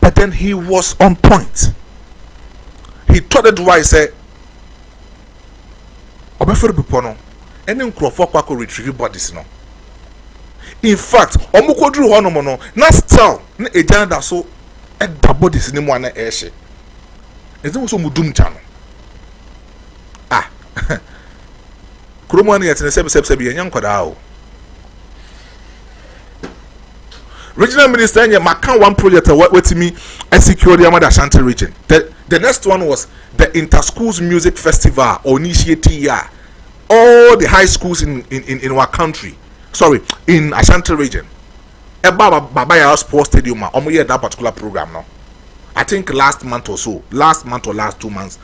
But then he was on point. He told it why he said, Obefere be pono. Any nkrofo kwa ko retrieve bodies no. In fact, omukodru ho no mo no, na still na ejana da so e da bodies ni mo na e hye. Ezemu so mudum chano. Ah. Kromo na yetene sebe ye nyankwada o. Regional Minister anya makan one project with me I secure the Amada Ashanti region. The next one was the Inter-Schools Music Festival or initiative. All the high schools in our country, sorry, in Ashanti region. Babaya Sports Stadium, that particular program now. I think last month or last 2 months,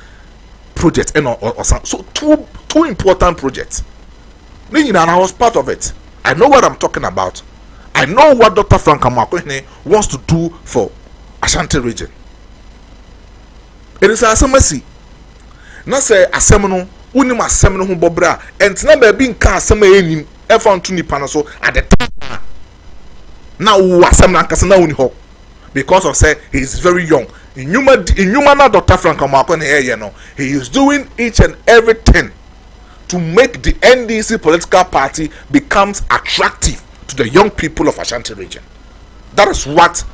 project or some. So two important projects. And I was part of it. I know what I'm talking about. I know what Dr. Frank Amakwene wants to do for Ashanti region. It is a semesi. Not say a seminal. Unima semino hu bobra and na be nka asem enim e fa ntu nipa no so at the time na wo asem na nkasa na uni ho because of say he is very young inyuma na Dr. Frank Amakone here no he is doing each and everything to make the NDC political party becomes attractive to the young people of Ashanti region. That is what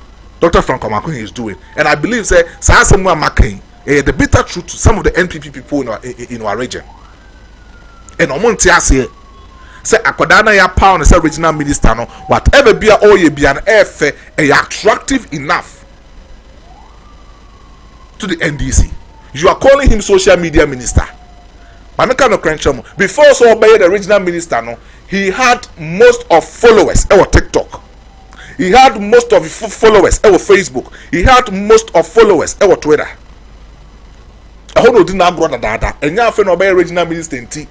Dr. Frank Amakone is doing, and I believe say sa asem wa makin the bitter truth to some of the NPP people in our region. And omonti ase say akodana ya pound say regional minister no whatever be all ye be an efe attractive enough to the NDC. You are calling him social media minister. Manaka no krenchamo. Before so obey the regional minister no, he had most of followers on TikTok. He had most of followers on Facebook. He had most of followers on Twitter. Ahono di na agro dada enya afa no obey regional minister nti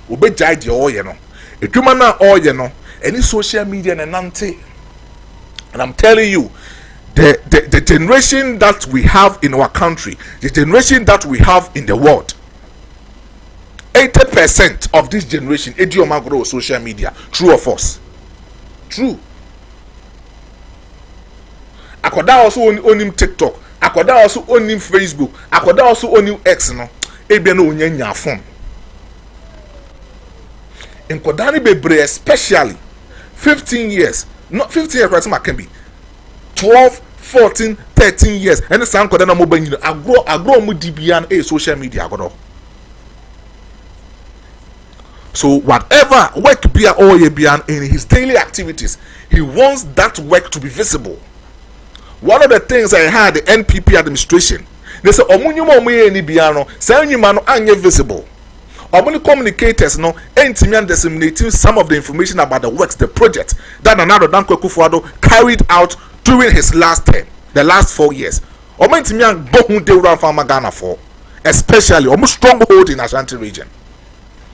obe jai oye no edwuma na oye no any social media na nante. And I'm telling you, the generation that we have in our country, the generation that we have in the world, 80% of this generation idioma grow social media. True or false? True. Akoda also on him TikTok. Akoda also on him Facebook. Akoda also on him X no. Ebia no nya phone. In Kodani bebre especially 15 years. Not 15 years right can be 12, 14, 13 years. And the sound Kodana mobile you agro mu DBN a social media agodo. So whatever work be or in his daily activities, he wants that work to be visible. One of the things I had the NPP administration, they say omunyuma omuye ni biano, say onyuma no anye visible. Omuni communicators no entimian disseminating some of the information about the works, the project that Nana Dankwa Akufo-Addo carried out during his last term, the last 4 years. Omintimian bohun de ura farmer Ghana for, especially almost stronghold in Ashanti region.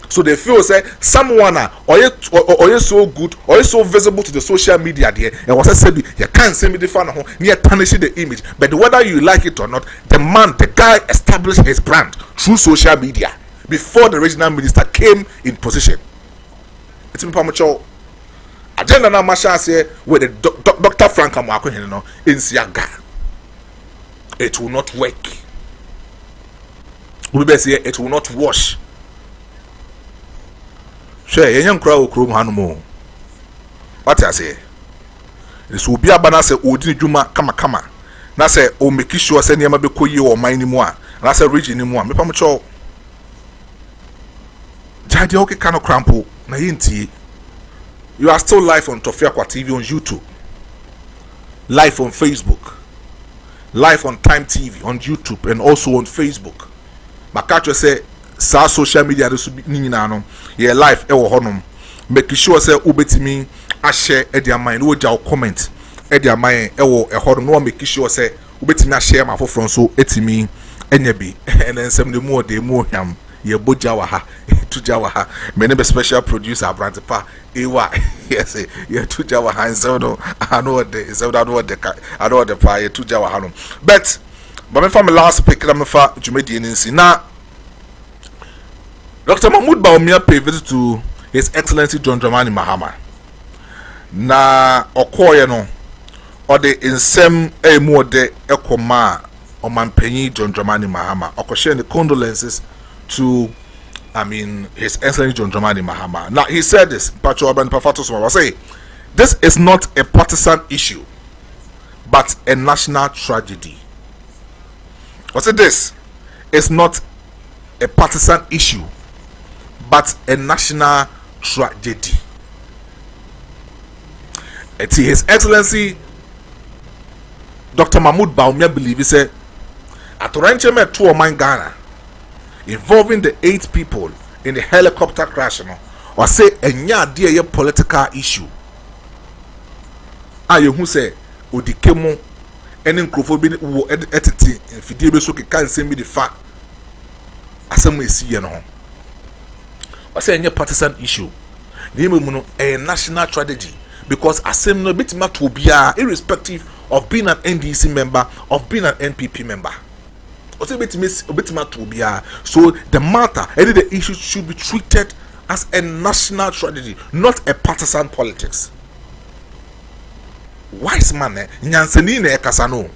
So they feel say someone or you so good or you so visible to the social media there and was said you can't say me the fan near tarnishing the image, but whether you like it or not, the guy established his brand through social media before the regional minister came in position. It's impossible. Agenda na masha say with the Dr. Frank Amakone no in Siaga. It will not work. We be say it will not wash. Sure, yenyan kura okrom hanumo. What I say? This will be a banner say odini juma kama. Na say o make sure say niam be koyi o man ni mu a. Na say region ni mu a. Me pamocho. Jadi okay kano crampo na yinti. You are still live on Tofiakwa TV on YouTube. Live on Facebook. Live on Time TV on YouTube and also on Facebook. Makacho say sa social media de ni nyina no ye live e wo honom make sure say ubetimi a share e dia mind wo ja comment e dia mind e wo e honom no make sure say ubetimi a share ma foforo so etimi enya bi and then some the more de mo hwam ye boja wa ha Tujawa, many be special producer, Brantipa, Ewa, yes, yeah, Tujawa, and so no, I know what the, so I know what the pie, Tujawa Hanum. But my family last pick, I'm for Jumedian now. Dr. Mahmoud Bawumia paid visit to His Excellency John Dramani Mahama. Na okoye no, or the insem a more de ekoma or manpenyi John Dramani Mahama, or sharing the condolences to, His Excellency John Dramani Mahama. Now he said this, Pacho Aban Pafatos was say, this is not a partisan issue, but a national tragedy. I said this is not a partisan issue, but a national tragedy. His Excellency Dr. Mahmoud Bawumia believe he said at Orancheme to Oman Ghana involving the 8 people in the helicopter crash, or say enya dear political issue. You who say Odikemo any Crawford wo entity in Fidebe so can send me the fact as some way see no. I say any partisan issue. A national tragedy because asem no bit ma to be irrespective of being an NDC member, of being an NPP member. So the matter, any the issue should be treated as a national tragedy, not a partisan politics. Wise man, Nyansenine Kasano.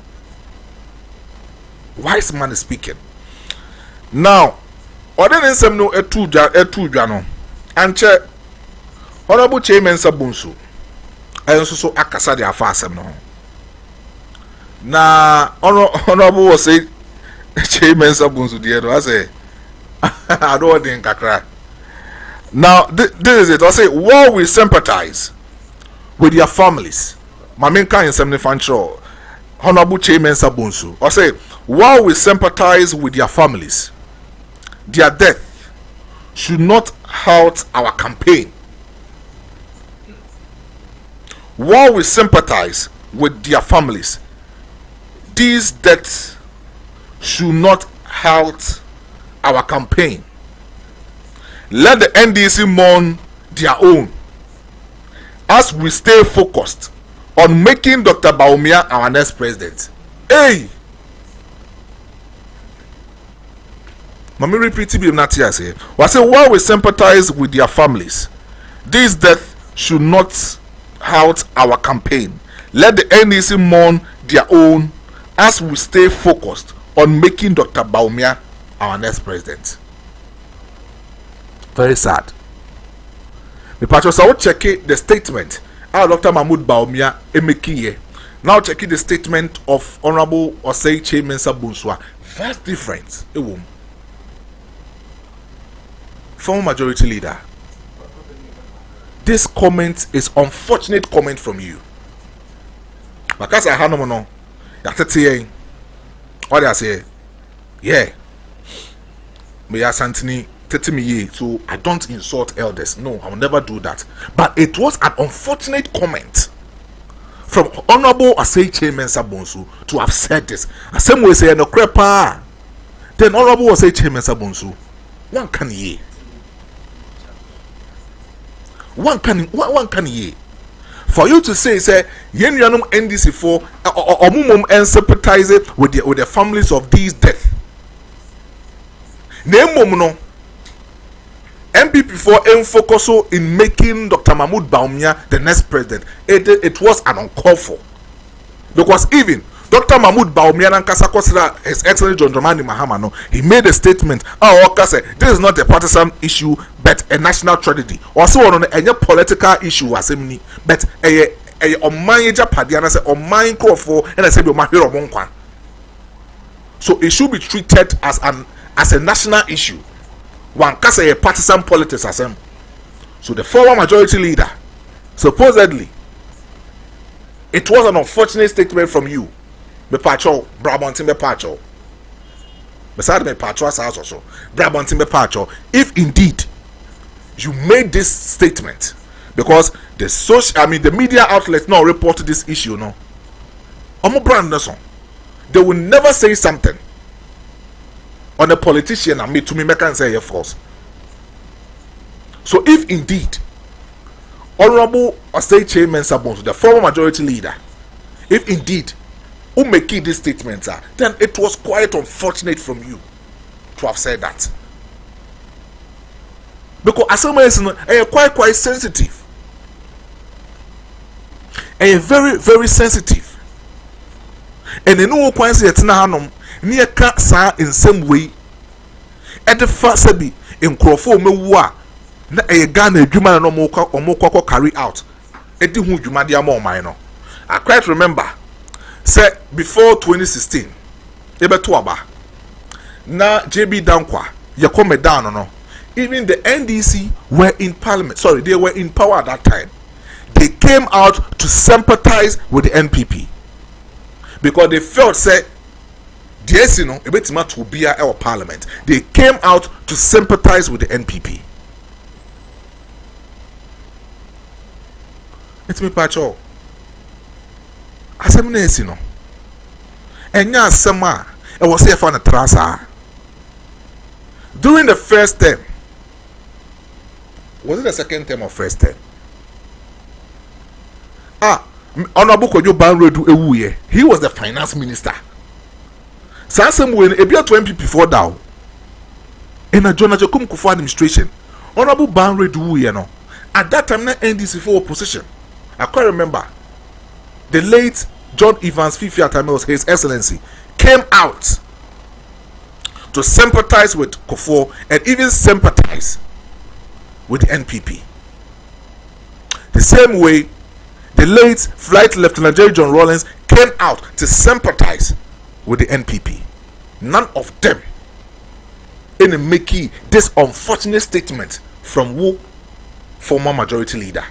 Wise man is speaking. Now, other than some no etu jano, and che honorable chairman Sabunsu, I also so akasa de afasem no. Na honorable was say chairman Sabunsu dear, I say I don't think kakra. Now this is it. I say while we sympathize with your families, my main kind in 75 honorable chairman Sabunsu. I say while we sympathize with your families, their death should not halt our campaign. While we sympathize with their families, these deaths should not halt our campaign. Let the NDC mourn their own as we stay focused on making Dr. Bawumia our next president. Hey! Mami repeat it not here say. I say while we sympathize with their families, this death should not halt our campaign. Let the NDC mourn their own as we stay focused on making Dr. Bawumia our next president. Very sad. The patrons are checking the statement. Our Dr. Mahmoud Bawumia Emekiye. Now checking the statement of Honorable Osei Chairman Sabunswa. That's different. Former majority leader. This comment is unfortunate comment from you. Because I had no more. What I say? Yeah. Me ask Anthony. So I don't insult elders. No, I will never do that. But it was an unfortunate comment from Honorable Asay Chairman Sabonsu to have said this. As same way say no crepa. Then Honorable Asay Chairman Sabonsu, one can ye. For you to say yen yanum NDC for omumum and sympathize with the families of these death. Name no. MPP for focus in making Dr. Mahmoud Bawumia the next president. It was an uncalled for. Because even Dr. Mahmoud Bawumia and Kasakosra, His Excellency John Dramani Mahama, no, he made a statement. This is not a partisan issue, but a national tragedy. Also on a political issue, but a major padiana say on mine call for and I said you mahiro monkwan. So it should be treated as a national issue. One can say a partisan politics as him. So the former majority leader, supposedly, it was an unfortunate statement from you. Me pacho, Brabantin me pacho. Beside me pacho as also. Brabantin me pacho. If indeed you made this statement, because the media outlets now reported this issue, no. They will never say something on a politician and me to me make and say false. So if indeed Honorable State Chairman Sabon, the former majority leader, if indeed who making these statements are, then it was quite unfortunate from you to have said that. Because Asama is quite sensitive. And very, very sensitive. And you know quite say it's na hanom near ka sa in some way. At the first be in Crawford me wa na Ghana adwuma no mo kwa carry out. Edi hu dwuma dia mo man no. I quite remember say before 2016 ebeto aba na JB Dankwa ye come down no. Even the NDC were in parliament. Sorry, they were in power at that time. They came out to sympathize with the NPP because they felt say DSino ebetima to be our parliament. They came out to sympathize with the NPP. It's me pacho. Asem na esino. Enya asema e was here for na trasa. During the first term, was it the second term or first term? Honorable Kojo Banredu Ewuye, he was the finance minister. Sansem when ebia to MPP for down in a John Ajakum Kufu administration. Honorable Banredu Ewuye no. At that time, na NDC for opposition. I can't remember. The late John Evans Fifi Atamils, His Excellency, came out to sympathize with Kufu and even sympathize with the NPP. The same way, the late Flight Lieutenant Jerry John Rawlings came out to sympathize with the NPP. None of them in making this unfortunate statement from who former majority leader.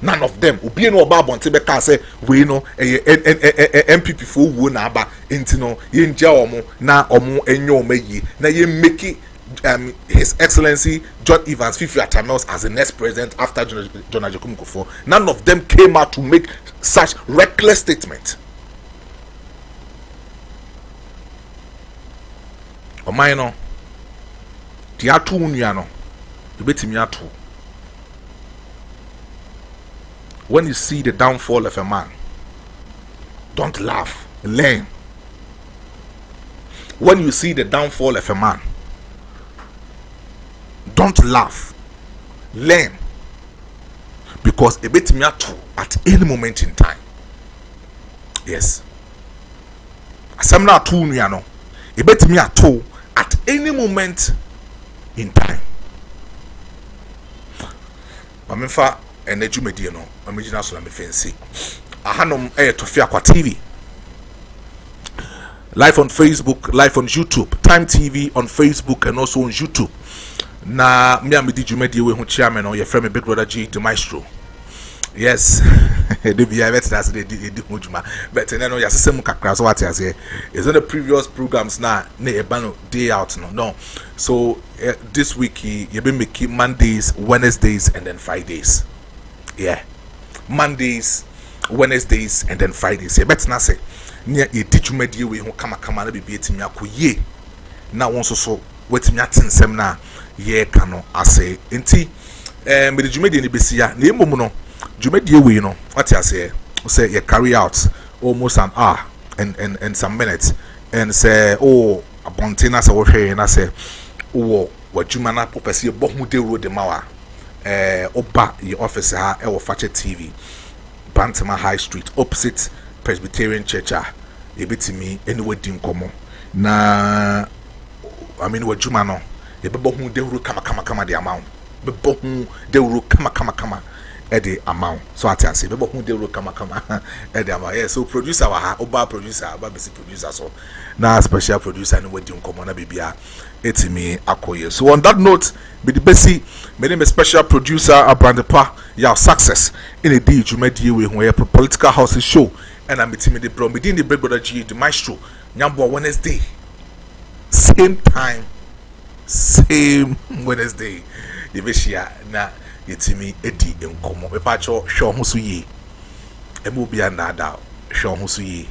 None of them. Ubi no ba bonte be ka say we no MPP for wo na aba enti no ye nja omo na omo enyo omayi na ye make His Excellency John Evans Fifi Atamils as the next president after John Ajakum Kufu. None of them came out to make such reckless statement. Omaino ti atu unua no ebetimi atu. When you see the downfall of a man, don't laugh, learn. When you see the downfall of a man, don't laugh, learn. Because a bit me at any moment in time. Yes. Asamna tu no. A bit me at any moment in time. Mamenfa and edumedia no. Original so na me fancy. Ahanom Tofiakwa TV. Live on Facebook, live on YouTube. Time TV on Facebook and also on YouTube. Na me amedi djumedi we hu chairman on your friend Big Brother G the Maestro. Yes. They be I bet that's they hu djuma. But no ya sesem kakra so what as is on the previous programs na ebano day out no. So this week you be making Mondays, Wednesdays and then Fridays. Yeah. Mondays, Wednesdays, and then Fridays. But now say near a teachumedi we who come na be beating ye. Now once so wait me at na ye cano I say inti me the jumedi ni besia ne momuno jumedi we no what I say you carry out almost an hour and some minutes and say oh abontina say wo na say oh what juma na popesi bohu de road de mawa oba your office ha Fache TV Bantama High Street opposite Presbyterian Church ebitimi anywhere din komo na I mean what juma no e bebo hu de ru kama the amount bebo hu de ru kama the amount so atiase bebo hu de ru kama the amount. Yeah, so producer wa ha oba producer aba besi producer so na special producer no wedding komo na bibia etimi akoye. So on that note, be the besi my name is special producer Abrandepa your success in a day jumedi we hu political house show and I'm meeting the bro within the Big Brother G the Maestro Nyambo Wednesday same time same Wednesday yebeshia na yetimi edi enkomo me pacho hwe ho so yi emu bia na da hwe ho so yi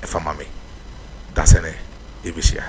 efama me that's ene yebeshia.